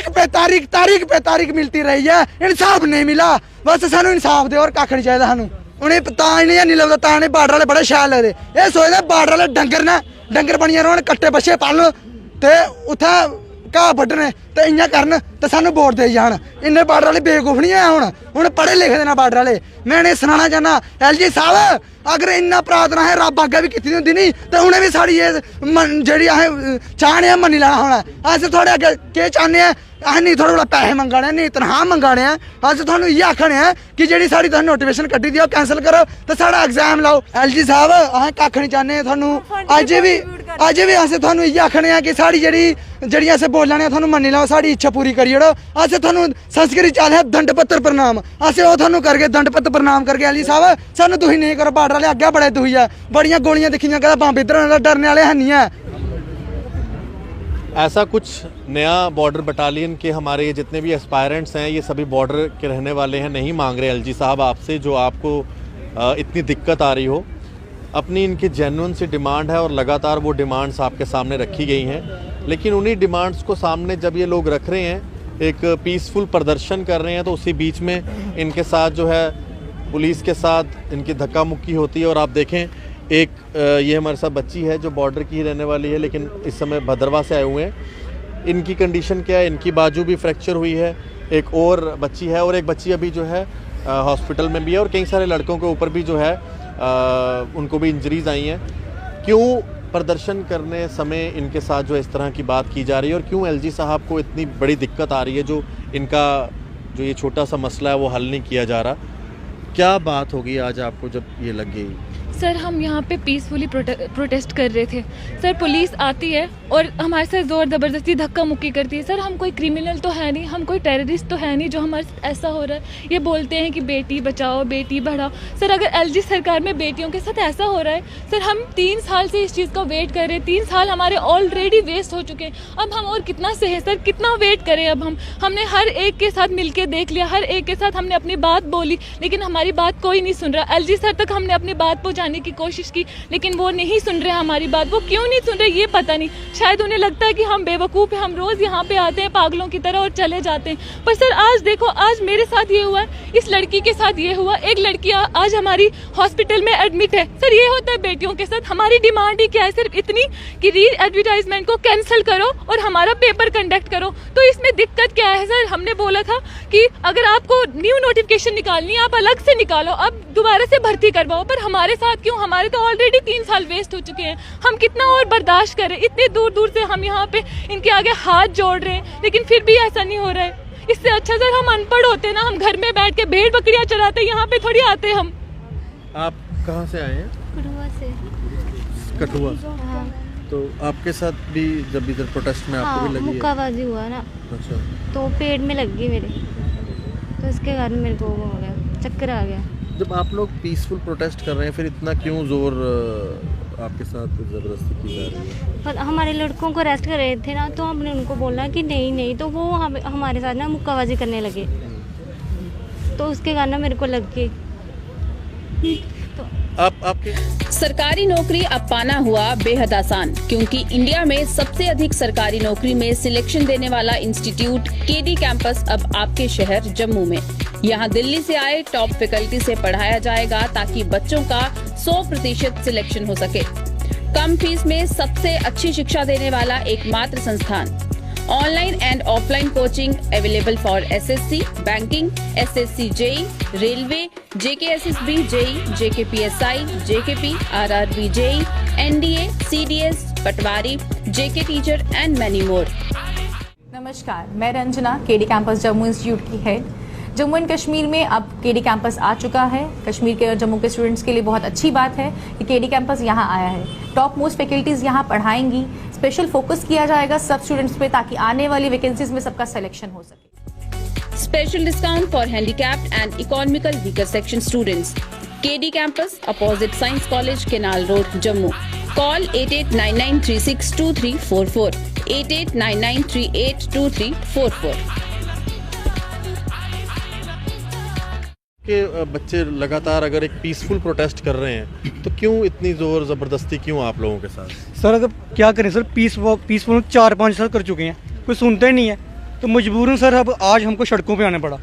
तारीख पे तारीख मिलती रही है, इंसाफ नहीं मिला। बस सानू इंसाफ दे और कख नहीं चाहिए सानू। उन्हें नहीं लगता तां नहीं बार्डर वाले बड़े शैल लगदे। ये सोचदे बार्डर वाले डंगर बनिए रौहन, कट्टे बच्छे पालन ते उत्थें घाह बड्ढने ते इ'यां करन ते सानू वोट दे जान। इन्ने बार्डर वाले बेवकूफ नहीं है। हुण पढ़े लिखे दे ना बार्डर वाले। मैं इन्हें सनाना चाहना LG साहब, अगर इन्ना प्रार्थना है रब अग्गे भी कीती होंदी नी ते उ'नें भी साढ़ी जेह्ड़ी असें चाहने आं मन्नी लैना होना। अस थुआढ़े अग्गे केह् चाहने आं? अस नहीं थुआढ़े कोला पैसे मंगाने, नहीं तनखाह मंगाने आं। अस तुहानू इ'यै आखने आं कि जेह्ड़ी साढ़ी तुसें नोटिफिकेशन कड्ढी दी ओह् कैंसल करो ते साढ़ा एग्जाम लाओ। LG साहब असें कक्ख नहीं चाहने थुहानू। अज्ज भी अस थुहानू इ'यै आखने आं कि साढ़ी जेह्ड़ी अस बोलने थुहानू मन्नी लैओ, साढ़ी इच्छा पूरी करी ओड़ो। अस थुहानू संस्कृत च आखदे दंड पत्तर प्रणाम, अस ओह् थुहानू करगे, दंड पत्तर प्रणाम करगे। LG साहब सानू दुखी नहीं करो। बार्डर वाले अग्गे बड़े दुखी है, बड़ियां गोलियां दिक्खियां, कदें बंब इधर डरने वाले है नहीं है। ऐसा कुछ नया बॉर्डर बटालियन के हमारे ये जितने भी एस्पायरेंट्स हैं, ये सभी बॉर्डर के रहने वाले हैं, नहीं मांग रहे LG साहब आपसे जो आपको इतनी दिक्कत आ रही हो। अपनी इनकी जेन्युइन सी डिमांड है और लगातार वो डिमांड्स आपके सामने रखी गई हैं। लेकिन उन्हीं डिमांड्स को सामने जब ये लोग रख रहे हैं, एक पीसफुल प्रदर्शन कर रहे हैं, तो उसी बीच में इनके साथ जो है पुलिस के साथ इनकी धक्का मुक्की होती है। और आप देखें एक ये हमारे साथ बच्ची है जो बॉर्डर की ही रहने वाली है, लेकिन इस समय भद्रवा से आए हुए हैं। इनकी कंडीशन क्या है? इनकी बाजू भी फ्रैक्चर हुई है, एक और बच्ची है, और एक बच्ची अभी जो है हॉस्पिटल में भी है, और कई सारे लड़कों के ऊपर भी जो है उनको भी इंजरीज आई हैं। क्यों प्रदर्शन करने समय इनके साथ जो इस तरह की बात की जा रही है, और क्यों LG साहब को इतनी बड़ी दिक्कत आ रही है जो इनका जो ये छोटा सा मसला है वो हल नहीं किया जा रहा? क्या बात होगी आज आपको जब ये लग गई? सर हम यहाँ पे पीसफुली प्रोटेस्ट कर रहे थे। सर पुलिस आती है और हमारे साथ ज़ोर ज़बरदस्ती धक्का मुक्की करती है। सर हम कोई क्रिमिनल तो है नहीं, हम कोई टेररिस्ट तो है नहीं जो हमारे साथ ऐसा हो रहा है। ये बोलते हैं कि बेटी बचाओ बेटी बढ़ाओ। सर अगर LG सरकार में बेटियों के साथ ऐसा हो रहा है, सर हम 3 साल से इस चीज़ का वेट कर रहे हैं। 3 साल हमारे ऑलरेडी वेस्ट हो चुके हैं। अब हम और कितना सहे सर, कितना वेट करें? अब हमने हर एक के साथ मिल के देख लिया, हर एक के साथ हमने अपनी बात बोली, लेकिन हमारी बात कोई नहीं सुन रहा। LG सर तक हमने अपनी बात पहुँचाने की कोशिश की, लेकिन वो नहीं सुन रहे हमारी बात। वो क्यों नहीं सुन रहे ये पता नहीं। शायद उन्हें लगता है कि हम बेवकूफ़ हैं, हम रोज़ यहाँ पे आते हैं पागलों की तरह और चले जाते हैं। पर सर आज देखो, आज मेरे साथ ये हुआ है, इस लड़की के साथ ये हुआ। एक लड़की आज हमारी हॉस्पिटल में एडमिट है। सर ये होता है बेटियों के साथ। हमारी डिमांड ही क्या है? सिर्फ इतनी कि री एडवर्टाइजमेंट को कैंसिल करो और हमारा पेपर कंडक्ट करो। तो इसमें दिक्कत क्या है सर? हमने बोला था कि अगर आपको न्यू नोटिफिकेशन निकालनी है आप अलग से निकालो, अब दोबारा से भर्ती करवाओ। पर हमारे साथ क्यों? हमारे तो ऑलरेडी 3 साल वेस्ट हो चुके हैं। हम कितना और बर्दाश्त करें? इतने दूर दूर से हम यहाँ पे इनके आगे हाथ जोड़ रहे हैं, लेकिन फिर भी ऐसा नहीं हो रहा है। इससे अच्छा सर हम अनपढ़ होते ना, हम घर में बैठ के भेड़ बकरियां चराते, यहाँ पे थोड़ी आते हम। आप कहाँ से आए हैं? कठुआ से। कठुआ। हाँ। तो आपके साथ भी जब इधर प्रोटेस्ट में आपको भी लगी है? मुक्काबाजी हुआ ना, अच्छा। तो पेट में लग गई मेरे, तो इसके कारण मेरे को हो गया, चक्कर आ गया। जब आप लोग पीसफुल प्रोटेस्ट कर रहे हैं, फिर इतना क्यों जोर आपके साथ ज़बरदस्ती की जा रही है? पर हमारे लड़कों को अरेस्ट कर रहे थे ना, तो हमने उनको बोला कि नहीं, तो वो हमारे साथ ना मुक्काबाजी करने लगे, तो उसके कारण मेरे को लग गई। तो आपके सरकारी नौकरी अब पाना हुआ बेहद आसान, क्योंकि इंडिया में सबसे अधिक सरकारी नौकरी में सिलेक्शन देने वाला इंस्टीट्यूट KD कैंपस अब आपके शहर जम्मू में। यहाँ दिल्ली से आए टॉप फैकल्टी से पढ़ाया जाएगा ताकि बच्चों का 100% सिलेक्शन हो सके। कम फीस में सबसे अच्छी शिक्षा देने वाला एकमात्र संस्थान। Online and offline coaching available for SSC, banking, SSC JEE, railway, JKSSB JEE, JKPSI, JKP, RRB JEE, NDA, CDS, Patwari, JK teacher and many more. नमस्कार, मैं Ranjana, KD campus Jammu institute की हेड। जम्मू एंड कश्मीर में अब KD कैंपस आ चुका है। कश्मीर के और जम्मू के स्टूडेंट्स के लिए बहुत अच्छी बात है कि KD कैंपस यहाँ आया है। टॉप मोस्ट फैकल्टीज़ यहाँ पढ़ाएंगी। स्पेशल फोकस किया जाएगा सब स्टूडेंट्स पे ताकि आने वाली वैकेंसीज में सबका सिलेक्शन हो सके। Special discount for handicapped and economical weaker section students. KD campus opposite signs college, canal road, Jammu. Call 8899362344, 8899382344। के बच्चे लगातार अगर एक पीसफुल प्रोटेस्ट कर रहे हैं, तो क्यों इतनी जोर ज़बरदस्ती क्यों आप लोगों के साथ? सर अगर क्या करें सर, पीसफुल 4-5 साल कर चुके हैं, कोई सुनते ही नहीं है। तो मजबूरन सर अब आज हमको सड़कों पे आना पड़ा।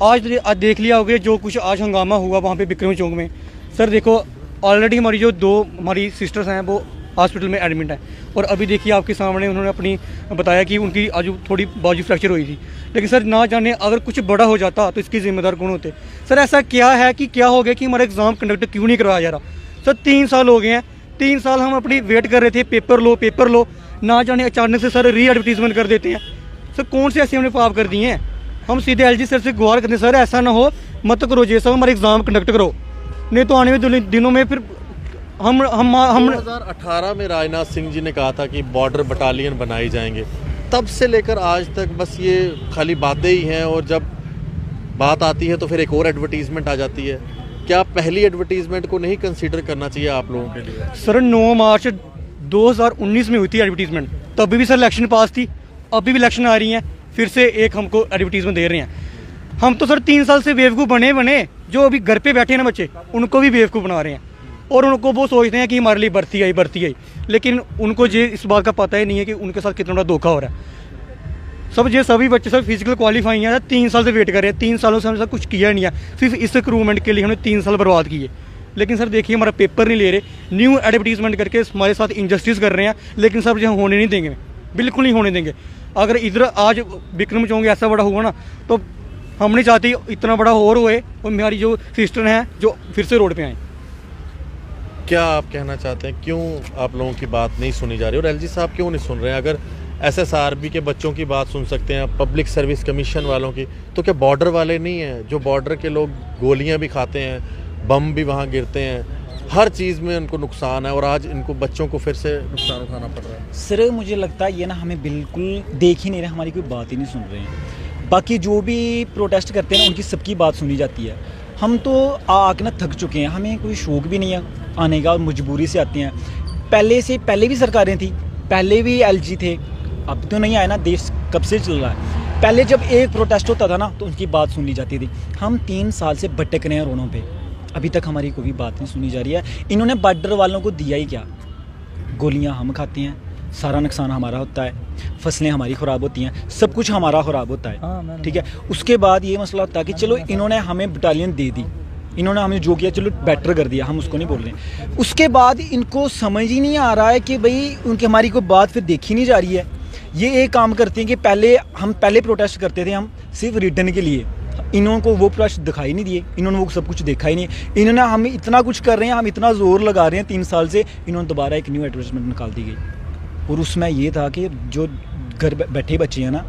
आज देख लिया होगा जो कुछ आज हंगामा हुआ वहाँ पे विक्रम चौक में। सर देखो ऑलरेडी हमारी जो 2 हमारी सिस्टर्स हैं वो हॉस्पिटल में एडमिट हैं, और अभी देखिए आपके सामने उन्होंने अपनी बताया कि उनकी आज थोड़ी बाजू फ्रैक्चर हुई थी। लेकिन सर ना जाने अगर कुछ बड़ा हो जाता तो इसके जिम्मेदार कौन होते? सर ऐसा क्या है कि क्या हो गया कि हमारा एग्ज़ाम कंडक्ट क्यों नहीं करवाया जा रहा? सर 3 साल हो गए हैं, 3 साल हम अपनी वेट कर रहे थे, पेपर लो, ना जाने अचानक से सर री एडवर्टीजमेंट कर देते हैं। सर कौन से ऐसे हमने पाप कर दिए हैं? हम सीधे एलजी सर से गुहार करते हैं, सर ऐसा ना हो, मत करो ये सब, हमारे एग्ज़ाम कंडक्ट करो, नहीं तो आने वाले दिनों में फिर हम 2018 में राजनाथ सिंह जी ने कहा था कि बॉर्डर बटालियन बनाई जाएंगे, तब से लेकर आज तक बस ये खाली बातें ही हैं, और जब बात आती है तो फिर एक और एडवर्टीजमेंट आ जाती है। क्या पहली एडवर्टीजमेंट को नहीं कंसीडर करना चाहिए आप लोगों के लिए? सर 9 मार्च 2019 में हुई थी एडवर्टीजमेंट, तभी भी सर इलेक्शन पास थी, अभी भी इलेक्शन आ रही हैं, फिर से एक हमको एडवर्टीजमेंट दे रहे हैं। हम तो सर 3 साल से बेवकूफ़ बने, जो अभी घर पे बैठे हैं ना बच्चे, उनको भी बेवकूफ़ बना रहे हैं, और उनको वो सोचते हैं कि हमारे लिए भर्ती आई, लेकिन उनको ये इस बात का पता ही नहीं है कि उनके साथ कितना बड़ा धोखा हो रहा है। सभी बच्चे सब फिजिकल क्वालिफाई हैं, 3 साल से वेट कर रहे हैं, 3 सालों से हमने कुछ किया नहीं है, सिर्फ इस रिक्रूटमेंट के लिए हमने 3 साल बर्बाद किए। लेकिन सर देखिए हमारा पेपर नहीं ले रहे, न्यू एडवर्टीजमेंट करके हमारे साथ इंजस्टिस कर रहे हैं, लेकिन सर जो होने नहीं देंगे, बिल्कुल नहीं होने देंगे। अगर इधर आज विक्रम चौक ऐसा बड़ा हुआ ना, तो हम नहीं चाहते इतना बड़ा और हुए और हमारी जो सिस्टर हैं जो फिर से रोड पे आए। क्या आप कहना चाहते हैं, क्यों आप लोगों की बात नहीं सुनी जा रही, और एलजी साहब क्यों नहीं सुन रहे हैं? अगर एसएसआरबी के बच्चों की बात सुन सकते हैं, पब्लिक सर्विस कमीशन वालों की, तो क्या बॉर्डर वाले नहीं हैं? जो बॉर्डर के लोग गोलियां भी खाते हैं, बम भी वहाँ गिरते हैं, हर चीज़ में उनको नुकसान है, और आज इनको बच्चों को फिर से नुकसान उठाना पड़ रहा है। सर मुझे लगता है ये ना हमें बिल्कुल देख ही नहीं रहे, हमारी कोई बात ही नहीं सुन रहे हैं। बाकी जो भी प्रोटेस्ट करते हैं ना उनकी सबकी बात सुनी जाती है। हम तो आके ना थक चुके हैं, हमें कोई शौक भी नहीं है आने का, और मजबूरी से आते हैं। पहले भी सरकारें थी, पहले भी एलजी थे, अब तो नहीं आए ना, देश कब से चल रहा है। पहले जब एक प्रोटेस्ट होता था ना तो उनकी बात सुनी जाती थी। हम 3 साल से भटक रहे हैं रोडों पे, अभी तक हमारी कोई बात नहीं सुनी जा रही है। इन्होंने बॉर्डर वालों को दिया ही क्या? गोलियां हम खाते हैं, सारा नुकसान हमारा होता है, फसलें हमारी ख़राब होती हैं, सब कुछ हमारा ख़राब होता है, ठीक है। उसके बाद ये मसला होता है कि चलो इन्होंने हमें बटालियन दे दी, इन्होंने हमें जो किया चलो बेटर कर दिया, हम उसको नहीं बोल रहे। उसके बाद इनको समझ ही नहीं आ रहा है कि भाई उनकी हमारी कोई बात फिर देखी नहीं जा रही है। ये एक काम करते हैं कि पहले प्रोटेस्ट करते थे हम सिर्फ रिटर्न के लिए, इन्होंने को वो प्रोटेस्ट दिखाई नहीं दिए, इन्होंने वो सब कुछ देखा ही नहीं। इन्होंने हम इतना कुछ कर रहे हैं, हम इतना ज़ोर लगा रहे हैं 3 साल से, इन्होंने दोबारा एक न्यू एडवर्टाइजमेंट निकाल दी गई, और उसमें ये था कि जो घर बैठे बच्चे हैं ना,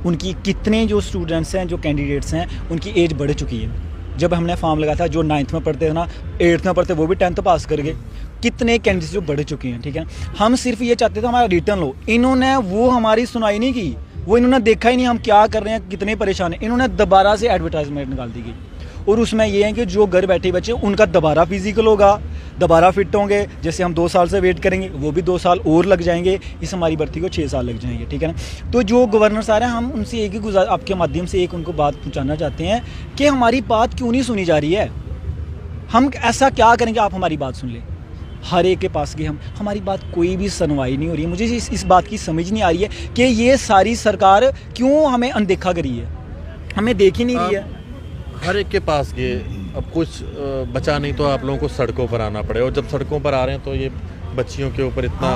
उनकी कितने जो स्टूडेंट्स हैं, जो कैंडिडेट्स हैं, उनकी एज बढ़ चुकी है। जब हमने फॉर्म लगाया था, जो 9th में पढ़ते थे ना, 8th में पढ़ते, वो भी 10th पास कर गए। कितने कैंडिडेट्स जो बढ़ चुके हैं, ठीक है। हम सिर्फ ये चाहते थे हमारा रिटर्न लो, इन्होंने वो हमारी सुनाई नहीं की, वो इन्होंने देखा ही नहीं हम क्या कर रहे हैं, कितने परेशान हैं। इन्होंने दोबारा से एडवर्टाइजमेंट निकाल दी गई, और उसमें ये है कि जो घर बैठे बच्चे उनका दोबारा फिजिकल होगा, दोबारा फिट होंगे। जैसे हम 2 साल से वेट करेंगे, वो भी 2 साल और लग जाएंगे, इस हमारी भर्ती को 6 साल लग जाएंगे, ठीक है ना। तो जो गवर्नर साहब हैं, हम उनसे एक ही आपके माध्यम से एक उनको बात पहुँचाना चाहते हैं कि हमारी बात क्यों नहीं सुनी जा रही है। हम ऐसा क्या करेंगे आप हमारी बात सुन लें? हर एक के पास गए हम, हमारी बात कोई भी सुनवाई नहीं हो रही है। मुझे इस बात की समझ नहीं आ रही है कि ये सारी सरकार क्यों हमें अनदेखा करी है, हमें देख ही नहीं रही है। हर एक के पास गए, अब कुछ बचा नहीं तो आप लोगों को सड़कों पर आना पड़े, और जब सड़कों पर आ रहे हैं तो ये बच्चियों के ऊपर इतना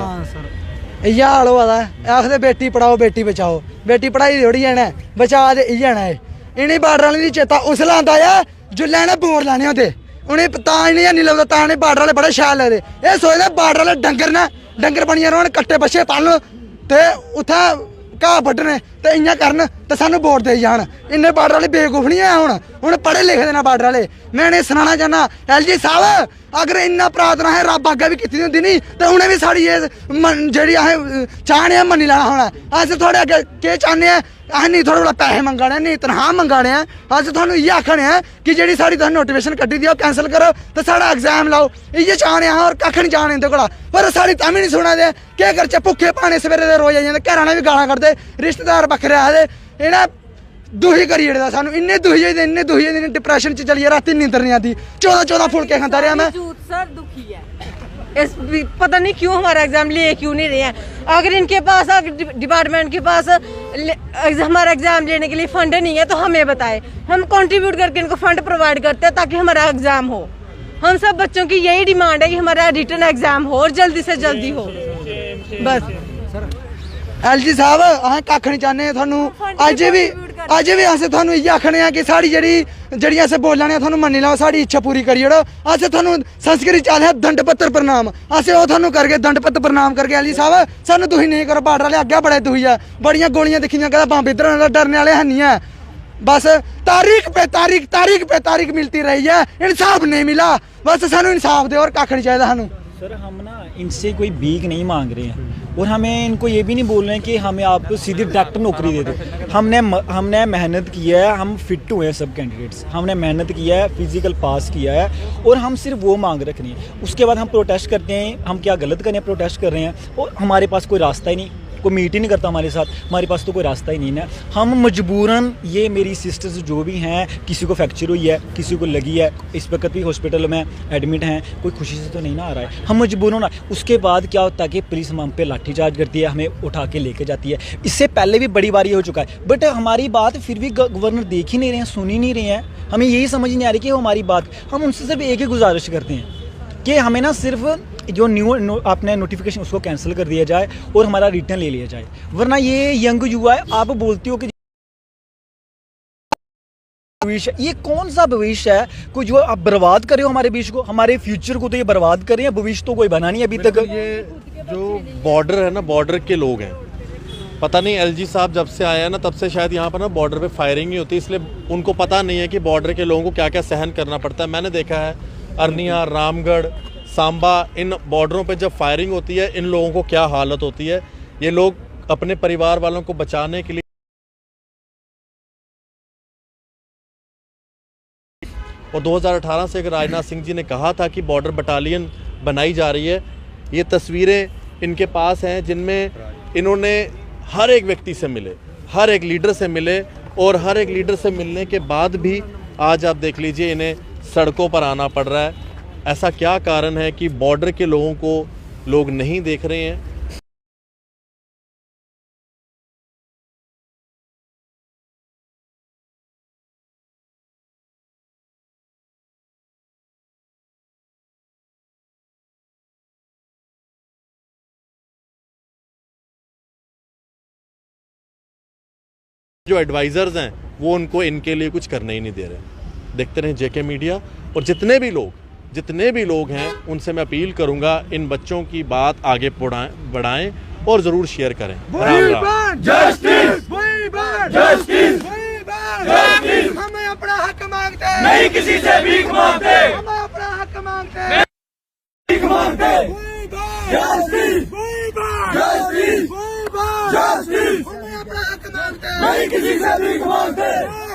इ'यै हाल होआ दा है। आखदे बेटी पढ़ाओ बेटी बचाओ, बेटी पढ़ाई थोड़ी जाना है, बचा ते इ'यै जाना है। इ'नें बार्डर आह्लें दी चेता उसलै आंदा ऐ जिसलै इ'नें वोट लैने होंदे, उ'नें तां इ'नें हैनी लगदा, तां इ'नें बार्डर आह्ले बड़े शैल लगदे। एह् सोचदे बार्डर आह्ले डंगर न, डंगर बनियै रौह्न, कट्टे बच्छे पालन ते उत्थै घाह् बड्ढने ते इ'यां करन ते सानूं वोट देई जान। इन्ने बार्डर आह्ले बेवकूफ नहीं है, हून पढ़े लिखे दे न बार्डर आह्ले। में इ'नें सनाना चाह्न्ना, एलजी साहब अगर इन्ना प्रार्थना असें रब अग्गें बी कीती दी होंदी नी, ते उ'नें बी साढ़ी एह् जेह्ड़ी असें चाह्ने आं मन्नी लैना होना। अस थुआढ़े अग्गें केह् चाह्न्ने आं? अस नहीं थुआढ़े कोला पैसे मंगा ने, नहीं तनखाह मंगा ने, अस थुआनूं इ'यै आखने आं कि जेह्ड़ी साढ़ी तुसें नोटिफिकेशन कड्ढी दी ओह् कैंसल करो ते साढ़ा एग्जाम लाओ। इ'यै चाह्ने आं, होर कक्ख नहीं चाह्ने इं'दे कोला, पर साढ़ी तां बी नहीं सुना दे। केह् करचै? भुक्खे भाने सवेरे दे रोज आई जंदे, घरै आह्ले बी गालां कड्ढदे, रिश्तेदार बक्खरे आखदे। इ'नें दुखी करी ओड़े दा सानूं, इन्ने दुखी होई दे, इन्ने दुखी होई दे, डिप्रैशन च चलिए, रातीं नींदर नहीं आती, 14 फुलके खंदा रेहा मैं। सर दुखी है, पता नहीं क्यों हमारा एग्जाम ले क्यों नहीं रहे हैं। अगर इनके पास डिपार्टमेंट के पास हमारा एग्जाम लेने के लिए फंड नहीं है तो हमें बताए, हम कंट्रीब्यूट करके इनको फंड प्रोवाइड करते हैं ताकि हमारा एग्जाम हो। हम सब बच्चों की यही डिमांड है कि हमारा रिटर्न एग्जाम हो और जल्दी से जल्दी हो। बस एलजी साहब असें कक्ख नहीं चाहने थानू अज भी असें थानू इयै आखने आ कि साड़ी जेह्ड़ी असें बोला ने थानू मन्नी लैओ, साड़ी इच्छा पूरी करी ओड़ो। असें थानू संस्कृत च आखदे दंड पत्तर प्रणाम, असें ओह् थानू करगे दंड पत्तर प्रणाम करगे। एलजी साहब सानू तुसीं नहीं करो, बार्डर आह्ले अग्गें बड़े दुखी है, बड़ियां गोलियां दिक्खियां कदें बम्ब इद्धर डरने आह्ले है नहीं है। बस तारीख पे तारीख मिलती रही है, इंसाफ नहीं मिला। बस सानू इंसाफ दे और कक्ख नहीं चाहिए सानू। सर हम ना इनसे कोई भीख नहीं मांग रहे हैं और हमें इनको ये भी नहीं बोल रहे हैं कि हमें आपको सीधी डायरेक्ट नौकरी दे दो। हमने मेहनत की है, हम फिट हुए हैं सब कैंडिडेट्स, हमने मेहनत किया है, फिजिकल पास किया है और हम सिर्फ वो मांग रखनी है। उसके बाद हम प्रोटेस्ट करते हैं, हम क्या गलत कर रहे हैं, प्रोटेस्ट कर रहे हैं और हमारे पास कोई रास्ता ही नहीं, कोई मीट ही नहीं करता हमारे साथ, हमारे पास तो कोई रास्ता ही नहीं है। हम मजबूरन, ये मेरी सिस्टर्स जो भी हैं, किसी को फ्रैक्चर हुई है, किसी को लगी है, इस वक्त भी हॉस्पिटल में एडमिट हैं, कोई खुशी से तो नहीं ना आ रहा है, हम मजबूरन ना। उसके बाद क्या होता है कि पुलिस हम पे लाठीचार्ज करती है, हमें उठा के लेके जाती है। इससे पहले भी बड़ी बार ये हो चुका है, बट हमारी बात फिर भी गवर्नर देख ही नहीं रहे हैं, सुन ही नहीं रहे हैं। हमें यही समझ नहीं आ रही कि हमारी बात, हम उनसे सिर्फ एक ही गुजारिश करते हैं कि हमें ना सिर्फ जो आपने नोटिफिकेशन उसको कैंसिल कर दिया जाए और हमारा रिटर्न ले लिया जाए, वरना ये यंग युवा है, आप बोलती हो कि भविष्य, ये कौन सा भविष्य है कोई जो आप बर्बाद कर रहे हो हमारे भविष्य को, हमारे फ्यूचर को तो ये बर्बाद कर रहे हैं, भविष्य तो कोई बना नहीं अभी तक। ये जो बॉर्डर है ना, बॉर्डर के लोग हैं, पता नहीं एलजी साहब जब से आए हैं ना तब से शायद यहाँ पर ना बॉर्डर पे फायरिंग ही होती है, इसलिए उनको पता नहीं है कि बॉर्डर के लोगों को क्या क्या सहन करना पड़ता है। मैंने देखा है अरनिया, रामगढ़, सांबा, इन बॉर्डरों पे जब फायरिंग होती है इन लोगों को क्या हालत होती है। ये लोग अपने परिवार वालों को बचाने के लिए और 2018 से अगर राजनाथ सिंह जी ने कहा था कि बॉर्डर बटालियन बनाई जा रही है, ये तस्वीरें इनके पास हैं जिनमें इन्होंने हर एक व्यक्ति से मिले, हर एक लीडर से मिले और हर एक लीडर से मिलने के बाद भी आज आप देख लीजिए इन्हें सड़कों पर आना पड़ रहा है। ऐसा क्या कारण है कि बॉर्डर के लोगों को लोग नहीं देख रहे हैं? जो एडवाइजर्स हैं वो उनको इनके लिए कुछ करने ही नहीं दे रहे। देखते रहें जेके मीडिया और जितने भी लोग हैं उनसे मैं अपील करूंगा इन बच्चों की बात आगे बढ़ाएं और जरूर शेयर करें। हमें अपना हक मांगते हैं, नहीं किसी से भीख मांगते, हमें अपना हक मांगते हैं, भीख मांगते, हमें अपना हक मांगते हैं, नहीं किसी से भीख मांगते।